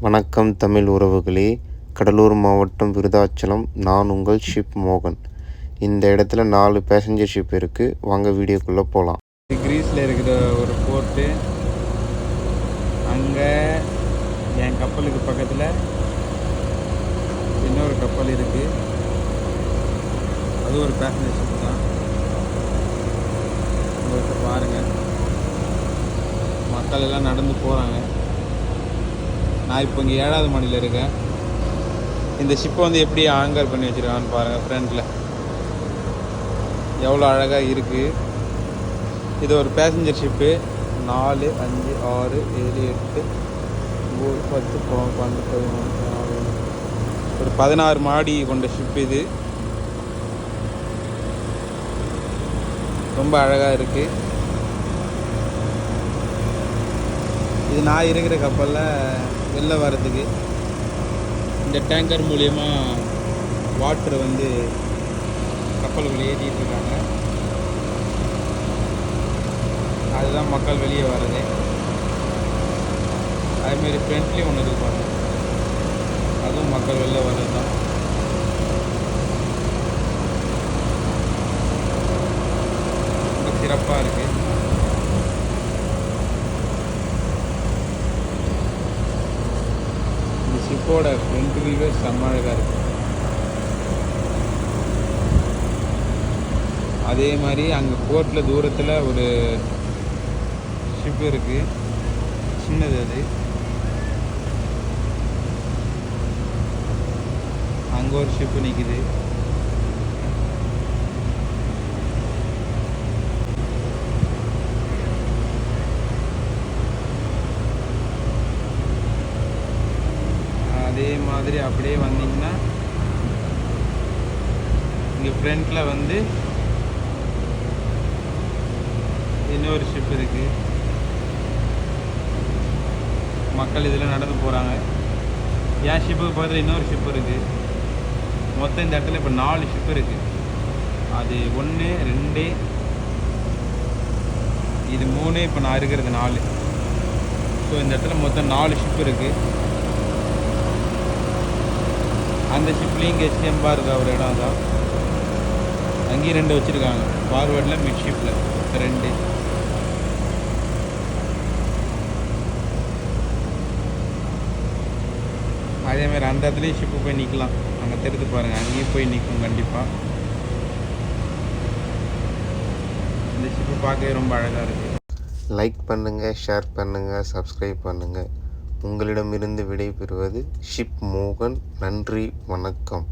வணக்கம் தமிழ் உறவுகளே, கடலூர் மாவட்டம் விருதாச்சலம். நான் உங்கள் ஷிப் மோகன். இந்த இடத்துல 4 பேசஞ்சர் ஷிப் இருக்குது. வாங்க வீடியோக்குள்ளே போகலாம். கிரீஸில் இருக்கிற ஒரு போர்ட்டு, அங்கே என் கப்பலுக்கு பக்கத்தில் இன்னொரு கப்பல் இருக்குது. அது ஒரு பேசஞ்சர் ஷிப் தான். உங்களுக்கு பாருங்கள், மக்கள் எல்லாம் நடந்து போகிறாங்க. நான் இப்போ இங்கே 7வது மாடியில் இருக்கேன். இந்த ஷிப்பை வந்து எப்படி ஆங்கர் பண்ணி வச்சுருக்கான்னு பாருங்கள். ஃப்ரண்டில் எவ்வளோ அழகாக இருக்குது. இது ஒரு பேசஞ்சர் ஷிப்பு. 4, 5, 6, 7, 8, 9, 10, 12, 13, ஒரு 16 மாடி கொண்ட ஷிப். இது ரொம்ப அழகாக இருக்குது. இது நான் இருக்கிற கப்பலில் வெளில வர்றதுக்கு இந்த டேங்கர் மூலயமா வாட்டர் வந்து கப்பலுக்குள்ளே ஏற்றிட்டு இருக்காங்க. அதுதான் மக்கள் வெளியே வர்றது. அதேமாரி ஃப்ரெண்ட்லேயும் ஒன்று இருப்பாங்க, அதுவும் மக்கள் வெளில வர்றது தான். ரொம்ப சிறப்பாக இருக்குது. ஷிப்போட ஃப்ரண்ட் வியூவே செம்ம அழகாக இருக்குது. அதே மாதிரி அங்கே போர்ட்டில் தூரத்தில் ஒரு ஷிப் இருக்குது, சின்னது. அது அங்கே ஒரு ஷிப்பு நிற்குது. அதே மாதிரி அப்படியே வந்தீங்கன்னா இங்கே ஃப்ரண்ட்டில் வந்து இன்னொரு ஷிப் இருக்குது. மக்கள் இதில் நடந்து போகிறாங்க. என் ஷிப்புக்கு பக்கத்தில் இன்னொரு ஷிப் இருக்குது. மொத்தம் இந்த இடத்துல இப்போ 4 ஷிப் இருக்குது. அது 1, 2, இது 3, இப்போ நான் இருக்கிறது 4. ஸோ இந்த இடத்துல மொத்தம் 4 ஷிப் இருக்குது. அந்த ஷிப்லேயும் இங்கே எஸ்டிஎம்பா இருக்கா ஒரு இடம் தான். அங்கேயும் 2 வச்சுருக்காங்க. ஃபார்வேர்டில், மிட் ஷிப்பில் 2. அதேமாதிரி அந்த இடத்துலையும் ஷிப்பு போய் நிற்கலாம். அங்கே தெரிஞ்சு பாருங்கள், அங்கேயும் போய் நிற்கும் கண்டிப்பாக. இந்த ஷிப்பு பார்க்கவே ரொம்ப அழகாக இருக்குது. லைக் பண்ணுங்கள், ஷேர் பண்ணுங்கள், சப்ஸ்கிரைப் பண்ணுங்கள். உங்களிடமிருந்து விடை பெறுவது ஷிப் மோகன். நன்றி, வணக்கம்.